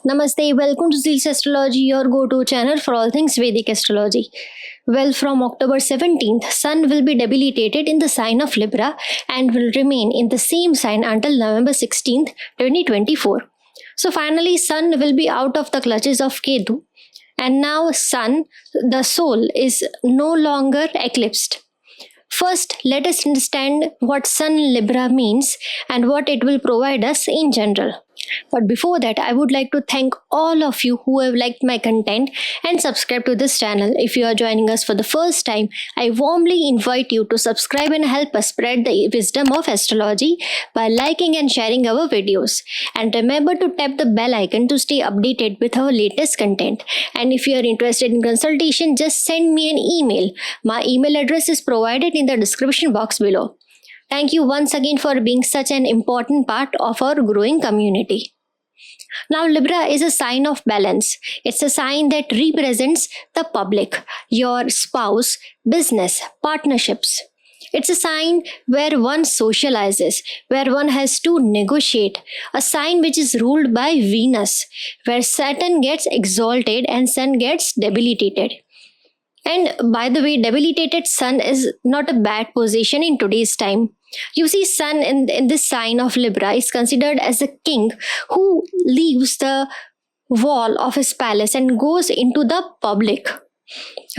Namaste, welcome to Zeel's Astrology, your go-to channel for all things Vedic astrology. Well, from October 17th, Sun will be debilitated in the sign of Libra and will remain in the same sign until November 16th, 2024. So finally, Sun will be out of the clutches of Ketu. And now Sun, the soul, is no longer eclipsed. First, let us understand what Sun Libra means and what it will provide us in general. But before that, I would like to thank all of you who have liked my content and subscribed to this channel. If you are joining us for the first time, I warmly invite you to subscribe and help us spread the wisdom of astrology by liking and sharing our videos. And remember to tap the bell icon to stay updated with our latest content. And if you are interested in consultation, just send me an email. My email address is provided in the description box below. Thank you once again for being such an important part of our growing community. Now, Libra is a sign of balance. It's a sign that represents the public, your spouse, business, partnerships. It's a sign where one socializes, where one has to negotiate. A sign which is ruled by Venus, where Saturn gets exalted and Sun gets debilitated. And by the way, debilitated Sun is not a bad position in today's time. You see, Sun in this sign of Libra is considered as a king who leaves the wall of his palace and goes into the public,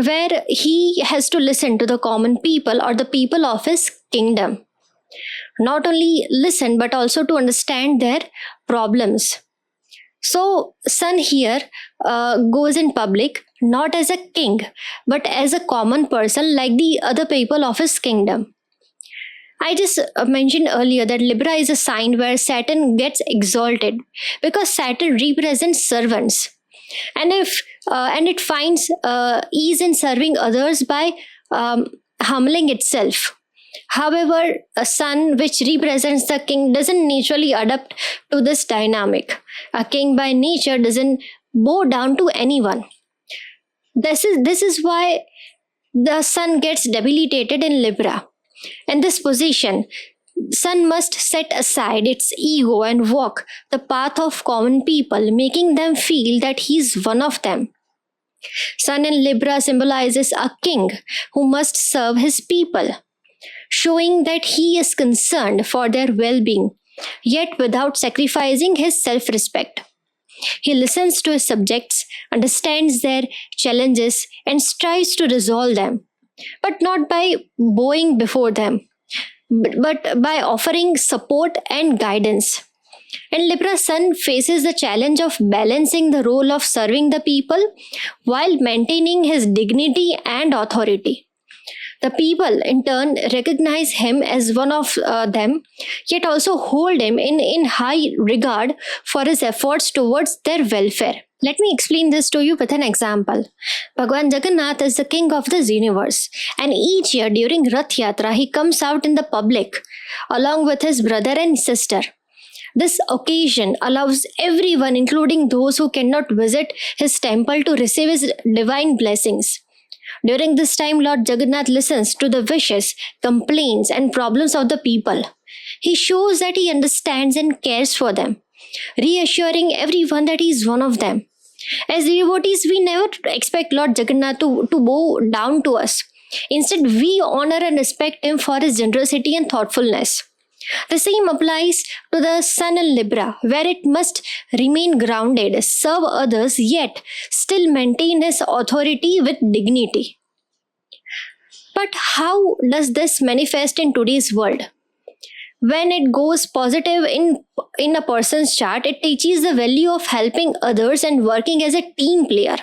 where he has to listen to the common people or the people of his kingdom. Not only listen, but also to understand their problems. So, Sun here goes in public not as a king, but as a common person like the other people of his kingdom. I just mentioned earlier that Libra is a sign where Saturn gets exalted because Saturn represents servants, and it finds ease in serving others by humbling itself. However, a Sun, which represents the king, doesn't naturally adapt to this dynamic. A king by nature doesn't bow down to anyone. This is why the Sun gets debilitated in Libra. In this position, Sun must set aside its ego and walk the path of common people, making them feel that he is one of them. Sun in Libra symbolizes a king who must serve his people, showing that he is concerned for their well-being, yet without sacrificing his self-respect. He listens to his subjects, understands their challenges, and strives to resolve them, but not by bowing before them, but by offering support and guidance. And Libra Sun faces the challenge of balancing the role of serving the people while maintaining his dignity and authority. The people, in turn, recognize him as one of them, yet also hold him in high regard for his efforts towards their welfare. Let me explain this to you with an example. Bhagwan Jagannath is the king of this universe, and each year during Rath Yatra, he comes out in the public along with his brother and sister. This occasion allows everyone, including those who cannot visit his temple, to receive his divine blessings. During this time, Lord Jagannath listens to the wishes, complaints, and problems of the people. He shows that he understands and cares for them, reassuring everyone that he is one of them. As devotees, we never expect Lord Jagannath to bow down to us. Instead, we honor and respect him for his generosity and thoughtfulness. The same applies to the Sun in Libra, where it must remain grounded, serve others, yet still maintain its authority with dignity. But how does this manifest in today's world? When it goes positive in a person's chart, it teaches the value of helping others and working as a team player.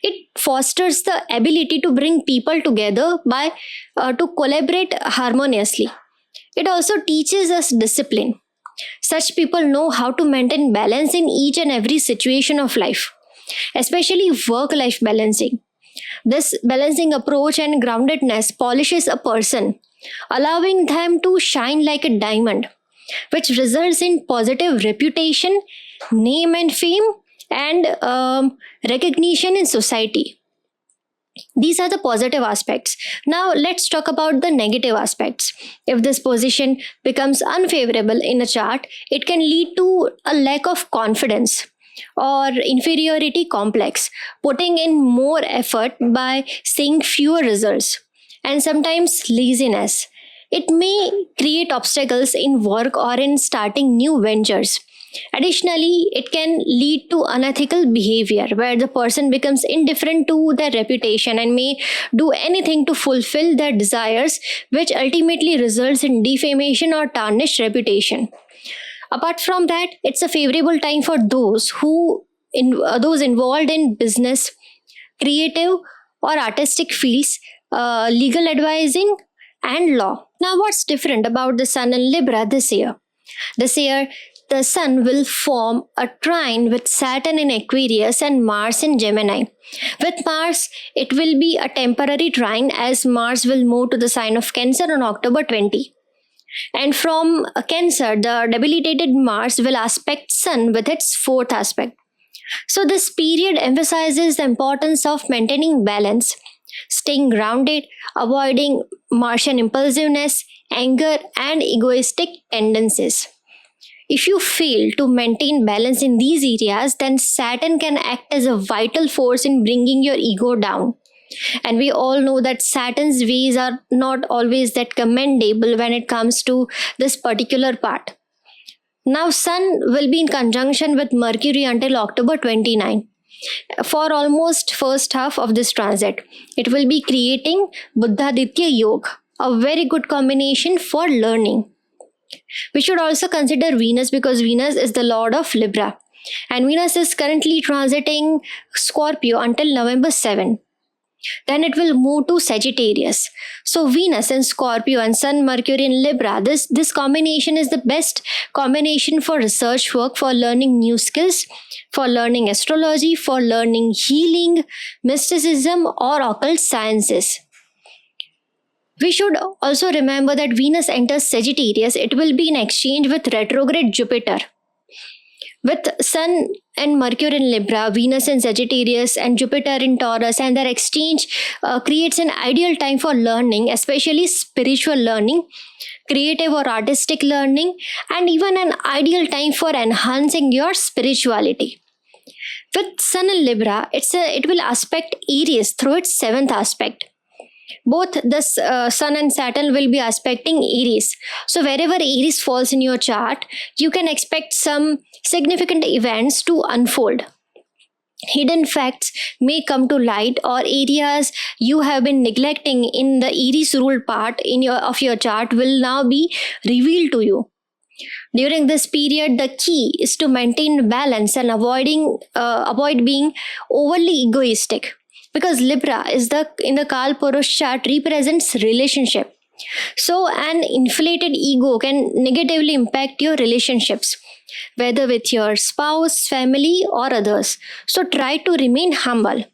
It fosters the ability to bring people together to collaborate harmoniously. It also teaches us discipline. Such people know how to maintain balance in each and every situation of life, especially work-life balancing. This balancing approach and groundedness polishes a person, allowing them to shine like a diamond, which results in positive reputation, name and fame, and recognition in society. These are the positive aspects. Now let's talk about the negative aspects. If this position becomes unfavorable in a chart, it can lead to a lack of confidence, or inferiority complex, putting in more effort by seeing fewer results, and sometimes laziness. It may create obstacles in work or in starting new ventures. Additionally, it can lead to unethical behavior where the person becomes indifferent to their reputation and may do anything to fulfill their desires, which ultimately results in defamation or tarnished reputation. Apart from that, it's a favorable time for those involved in business, creative or artistic fields, legal advising, and law. Now, what's different about the Sun in Libra this year? This year, the Sun will form a trine with Saturn in Aquarius and Mars in Gemini. With Mars, it will be a temporary trine as Mars will move to the sign of Cancer on October 20. And from Cancer, the debilitated Mars will aspect Sun with its fourth aspect. So, this period emphasizes the importance of maintaining balance, staying grounded, avoiding Martian impulsiveness, anger, and egoistic tendencies. If you fail to maintain balance in these areas, then Saturn can act as a vital force in bringing your ego down. And we all know that Saturn's ways are not always that commendable when it comes to this particular part. Now, Sun will be in conjunction with Mercury until October 29. For almost first half of this transit, it will be creating Buddhaditya Yoga, a very good combination for learning. We should also consider Venus because Venus is the lord of Libra, and Venus is currently transiting Scorpio until November 7. Then it will move to Sagittarius. So Venus in Scorpio and Sun Mercury in Libra, this combination is the best combination for research work, for learning new skills, for learning astrology, for learning healing, mysticism, or occult sciences. We should also remember that Venus enters Sagittarius, it will be in exchange with retrograde Jupiter. With Sun and Mercury in Libra, Venus in Sagittarius, and Jupiter in Taurus, and their exchange creates an ideal time for learning, especially spiritual learning, creative or artistic learning, and even an ideal time for enhancing your spirituality. With Sun in Libra, it will aspect Aries through its seventh aspect. Both the Sun and Saturn will be aspecting Aries. So wherever Aries falls in your chart, you can expect some significant events to unfold. Hidden facts may come to light, or areas you have been neglecting in the Aries ruled part of your chart will now be revealed to you. During this period, the key is to maintain balance and avoid being overly egoistic. Because Libra is in the Kal Purush chart represents relationship. So an inflated ego can negatively impact your relationships, whether with your spouse, family, or others. So try to remain humble.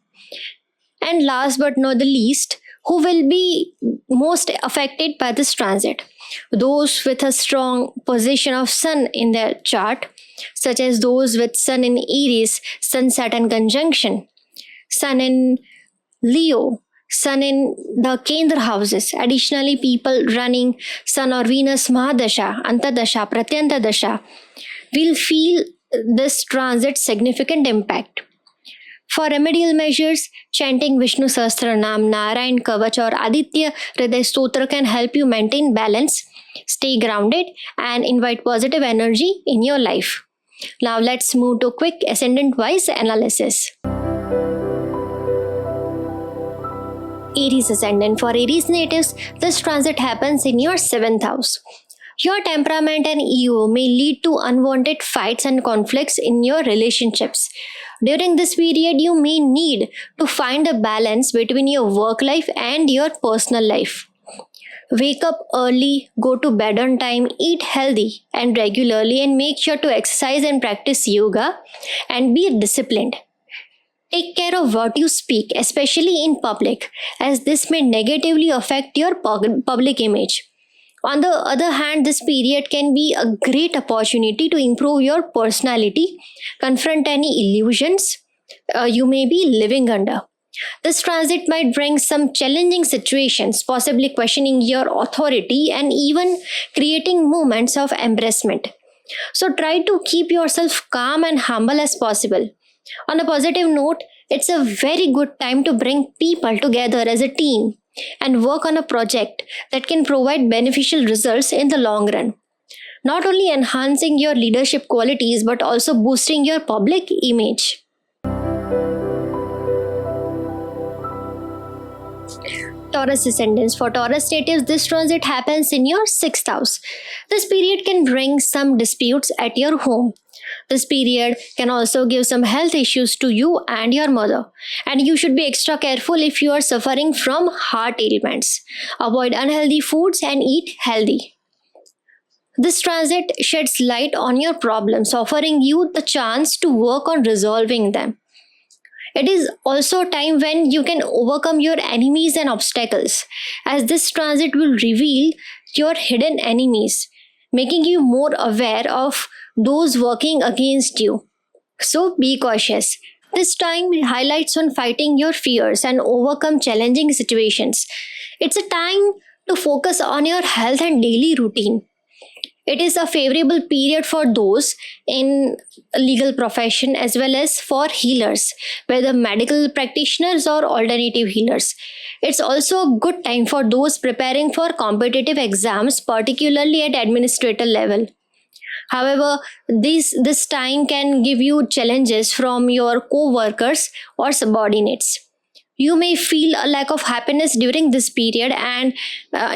And last but not the least, who will be most affected by this transit? Those with a strong position of Sun in their chart, such as those with Sun in Aries, Sun-Saturn conjunction, Sun in Leo, Sun in the Kendra houses. Additionally, people running Sun or Venus Mahadasha, Antadasha, Pratyanta Dasha will feel this transit's significant impact. For remedial measures, chanting Vishnu Sahasranam, Narayan Kavach, or Aditya Hriday Stotra can help you maintain balance, stay grounded, and invite positive energy in your life. Now let's move to a quick ascendant-wise analysis. Aries ascendant. For Aries natives, this transit happens in your 7th house. Your temperament and ego may lead to unwanted fights and conflicts in your relationships. During this period, you may need to find a balance between your work life and your personal life. Wake up early, go to bed on time, eat healthy and regularly, and make sure to exercise and practice yoga and be disciplined. Take care of what you speak, especially in public, as this may negatively affect your public image. On the other hand, this period can be a great opportunity to improve your personality, confront any illusions you may be living under. This transit might bring some challenging situations, possibly questioning your authority and even creating moments of embarrassment. So try to keep yourself calm and humble as possible. On a positive note, it's a very good time to bring people together as a team and work on a project that can provide beneficial results in the long run, not only enhancing your leadership qualities but also boosting your public image. Taurus ascendants. For Taurus natives, this transit happens in your sixth house. This period can bring some disputes at your home. This period can also give some health issues to you and your mother, and you should be extra careful if you are suffering from heart ailments. Avoid unhealthy foods and eat healthy. This transit sheds light on your problems, offering you the chance to work on resolving them. It is also a time when you can overcome your enemies and obstacles, as this transit will reveal your hidden enemies, making you more aware of those working against you. So be cautious. This time highlights on fighting your fears and overcome challenging situations. It's a time to focus on your health and daily routine. It is a favorable period for those in legal profession as well as for healers, whether medical practitioners or alternative healers. It's also a good time for those preparing for competitive exams, particularly at administrator level. However, this time can give you challenges from your co-workers or subordinates. You may feel a lack of happiness during this period, and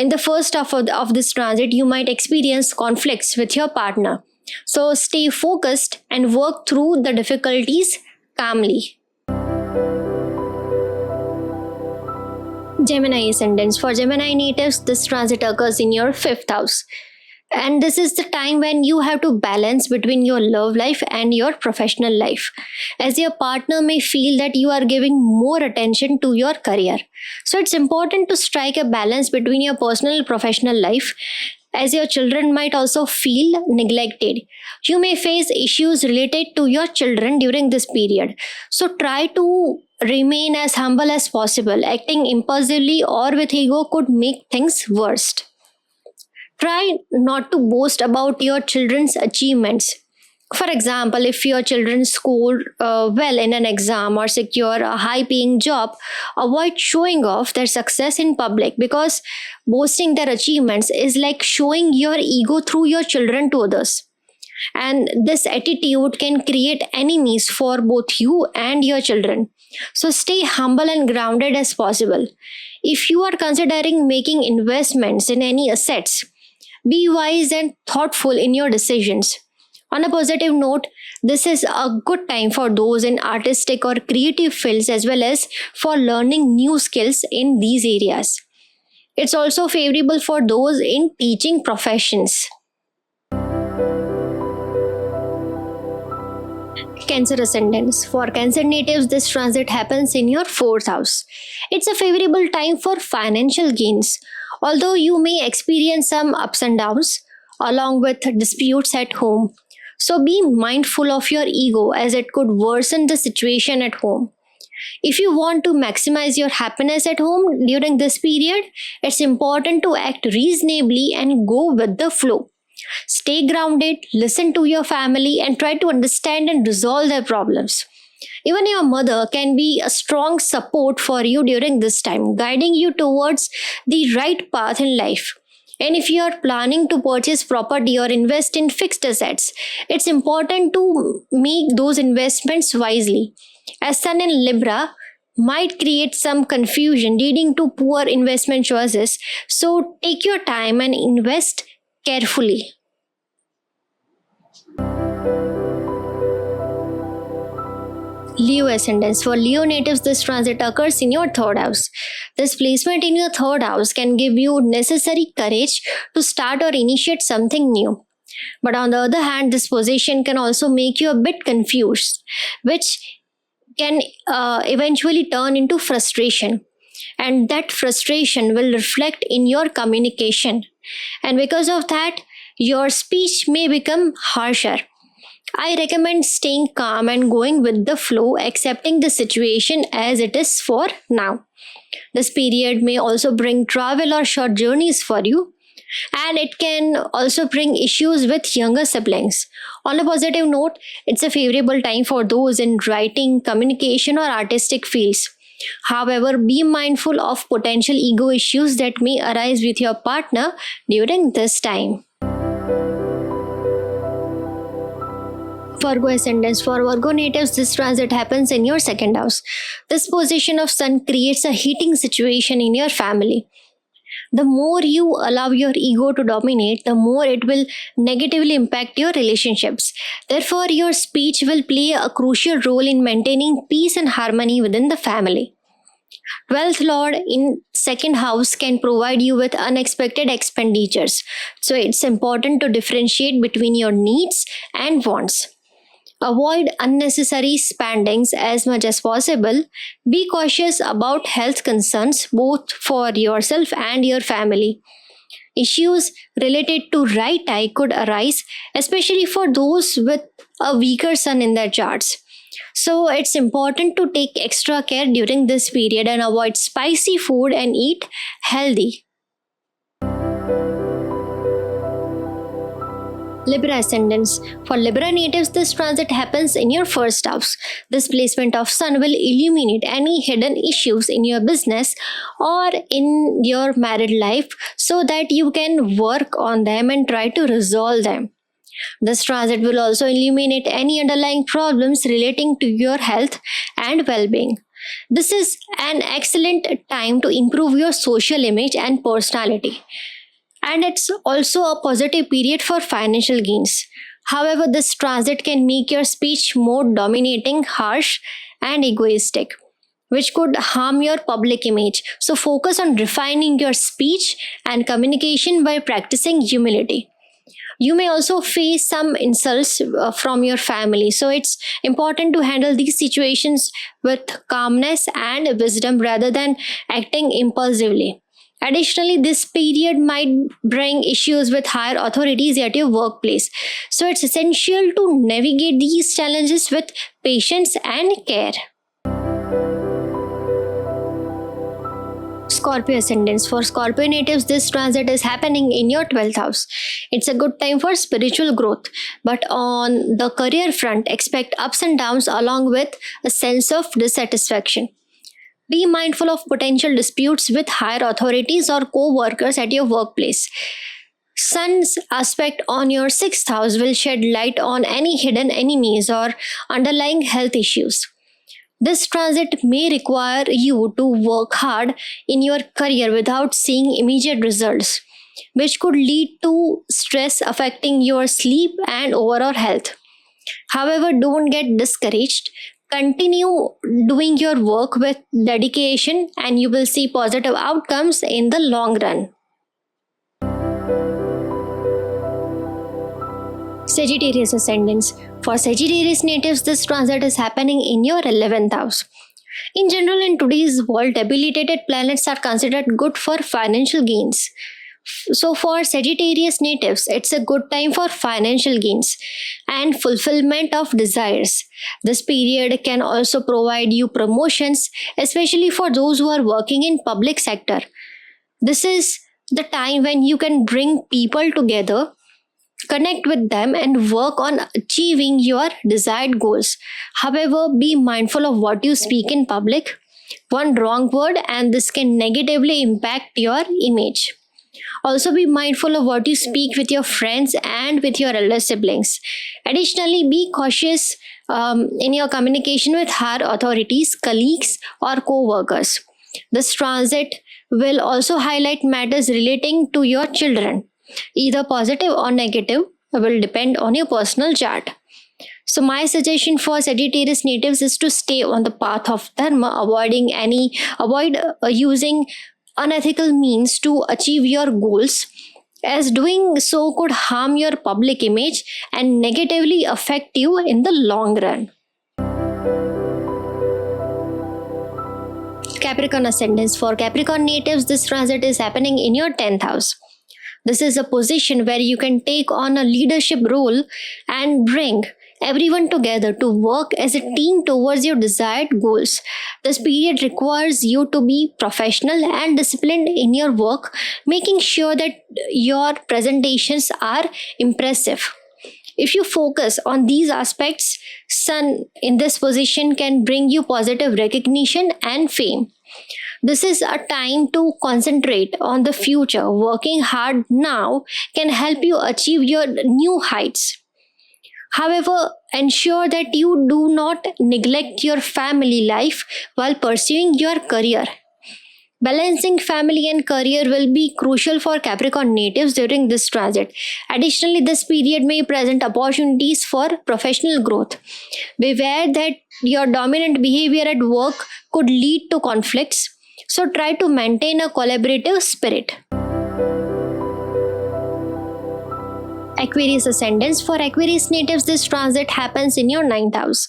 in the first half of this transit, you might experience conflicts with your partner. So stay focused and work through the difficulties calmly. Gemini ascendants. For Gemini natives, this transit occurs in your fifth house. And this is the time when you have to balance between your love life and your professional life, as your partner may feel that you are giving more attention to your career. So it's important to strike a balance between your personal and professional life, as your children might also feel neglected. You may face issues related to your children during this period. So try to remain as humble as possible. Acting impulsively or with ego could make things worse. Try not to boast about your children's achievements. For example, if your children score well in an exam or secure a high paying job, avoid showing off their success in public, because boasting their achievements is like showing your ego through your children to others. And this attitude can create enemies for both you and your children. So stay humble and grounded as possible. If you are considering making investments in any assets, be wise and thoughtful in your decisions. On a positive note, this is a good time for those in artistic or creative fields as well as for learning new skills in these areas. It's also favorable for those in teaching professions. Cancer ascendants. For Cancer natives, this transit happens in your fourth house. It's a favorable time for financial gains, although you may experience some ups and downs along with disputes at home. So be mindful of your ego, as it could worsen the situation at home. If you want to maximize your happiness at home during this period, it's important to act reasonably and go with the flow. Stay grounded, listen to your family, and try to understand and resolve their problems. Even your mother can be a strong support for you during this time, guiding you towards the right path in life. And if you are planning to purchase property or invest in fixed assets, it's important to make those investments wisely, as Sun in Libra might create some confusion leading to poor investment choices. So take your time and invest carefully. Leo ascendants. For Leo natives, this transit occurs in your third house. This placement in your third house can give you necessary courage to start or initiate something new. But on the other hand, this position can also make you a bit confused, which can eventually turn into frustration. And that frustration will reflect in your communication. And because of that, your speech may become harsher. I recommend staying calm and going with the flow, accepting the situation as it is for now. This period may also bring travel or short journeys for you. and it can also bring issues with younger siblings. On a positive note, it's a favorable time for those in writing, communication, or artistic fields. However, be mindful of potential ego issues that may arise with your partner during this time. Virgo Ascendants. For Virgo natives, this transit happens in your second house. This position of Sun creates a heating situation in your family. The more you allow your ego to dominate, the more it will negatively impact your relationships. Therefore, your speech will play a crucial role in maintaining peace and harmony within the family. 12th Lord in second house can provide you with unexpected expenditures. So it's important to differentiate between your needs and wants. Avoid unnecessary spendings as much as possible. Be cautious about health concerns both for yourself and your family. Issues related to right eye could arise, especially for those with a weaker sun in their charts. So it's important to take extra care during this period and avoid spicy food and eat healthy. Libra Ascendants. For Libra natives, this transit happens in your first house. This placement of Sun will illuminate any hidden issues in your business or in your married life so that you can work on them and try to resolve them. This transit will also illuminate any underlying problems relating to your health and well-being. This is an excellent time to improve your social image and personality. And it's also a positive period for financial gains. However, this transit can make your speech more dominating, harsh, and egoistic, which could harm your public image. So focus on refining your speech and communication by practicing humility. You may also face some insults from your family. So it's important to handle these situations with calmness and wisdom rather than acting impulsively. Additionally, this period might bring issues with higher authorities at your workplace. So it's essential to navigate these challenges with patience and care. Scorpio Ascendants. For Scorpio natives, this transit is happening in your 12th house. It's a good time for spiritual growth, but on the career front, expect ups and downs along with a sense of dissatisfaction. Be mindful of potential disputes with higher authorities or co-workers at your workplace. Sun's aspect on your 6th house will shed light on any hidden enemies or underlying health issues. This transit may require you to work hard in your career without seeing immediate results, which could lead to stress affecting your sleep and overall health. However, don't get discouraged. Continue doing your work with dedication and you will see positive outcomes in the long run. Sagittarius Ascendants. For Sagittarius natives, this transit is happening in your 11th house. In general, in today's world, debilitated planets are considered good for financial gains. So for Sagittarius natives, it's a good time for financial gains and fulfillment of desires. This period can also provide you promotions, especially for those who are working in public sector. This is the time when you can bring people together, connect with them and work on achieving your desired goals. However, be mindful of what you speak in public. One wrong word and this can negatively impact your image. Also be mindful of what you speak with your friends and with your elder siblings. Additionally, be cautious in your communication with higher authorities, colleagues, or co-workers. This transit will also highlight matters relating to your children. Either positive or negative will depend on your personal chart. So my suggestion for Sagittarius natives is to stay on the path of dharma, avoid using unethical means to achieve your goals, as doing so could harm your public image and negatively affect you in the long run. Capricorn Ascendants. For Capricorn natives, this transit is happening in your 10th house. This is a position where you can take on a leadership role and bring everyone together to work as a team towards your desired goals. This period requires you to be professional and disciplined in your work, making sure that your presentations are impressive. If you focus on these aspects, Sun in this position can bring you positive recognition and fame. This is a time to concentrate on the future. Working hard now can help you achieve your new heights. However, ensure that you do not neglect your family life while pursuing your career. Balancing family and career will be crucial for Capricorn natives during this transit. Additionally, this period may present opportunities for professional growth. Beware that your dominant behavior at work could lead to conflicts, so try to maintain a collaborative spirit. Aquarius Ascendants. For Aquarius natives, this transit happens in your 9th house.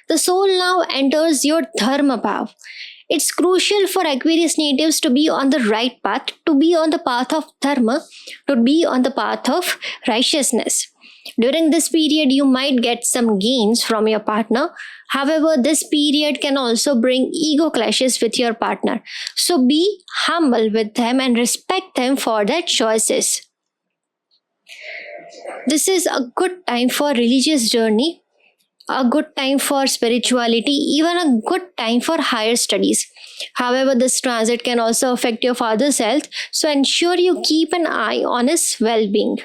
The soul now enters your Dharma bhav. It's crucial for Aquarius natives to be on the right path, to be on the path of Dharma, to be on the path of righteousness. During this period, you might get some gains from your partner. However, this period can also bring ego clashes with your partner. So be humble with them and respect them for their choices. This is a good time for religious journey, a good time for spirituality, even a good time for higher studies. However, this transit can also affect your father's health, so ensure you keep an eye on his well-being.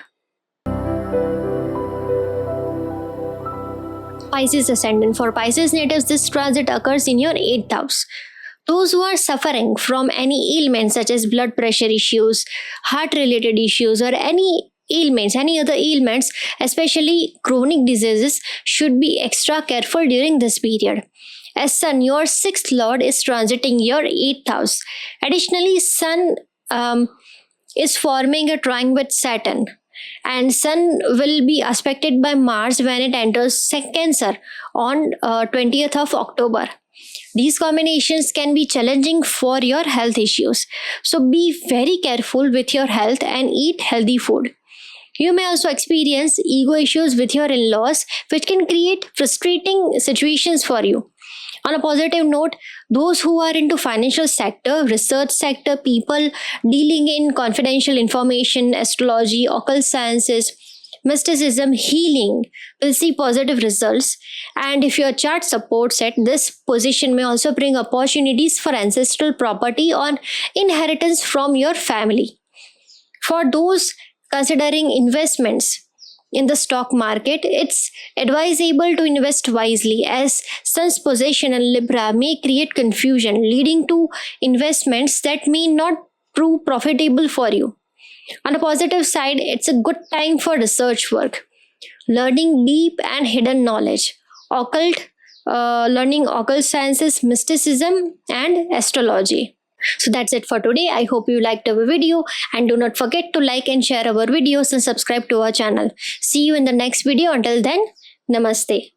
Pisces Ascendant. For Pisces natives, this transit occurs in your 8th house. Those who are suffering from any ailments such as blood pressure issues, heart-related issues, or any other ailments, especially chronic diseases, should be extra careful during this period. As Sun, your 6th lord, is transiting your 8th house. Additionally, Sun is forming a trine with Saturn, and Sun will be aspected by Mars when it enters Cancer on 20th of October. These combinations can be challenging for your health issues, so be very careful with your health and eat healthy food. You may also experience ego issues with your in-laws, which can create frustrating situations for you. On a positive note, those who are into financial sector, research sector, people dealing in confidential information, astrology, occult sciences, mysticism, healing will see positive results. And if your chart supports it, this position may also bring opportunities for ancestral property or inheritance from your family. For those considering investments in the stock market, it's advisable to invest wisely, as Sun's position in Libra may create confusion, leading to investments that may not prove profitable for you. On the positive side, it's a good time for research work, learning deep and hidden knowledge, learning occult sciences, mysticism, and astrology. So that's it for today. I hope you liked our video, and do not forget to like and share our videos and subscribe to our channel. See you in the next video. Until then, namaste.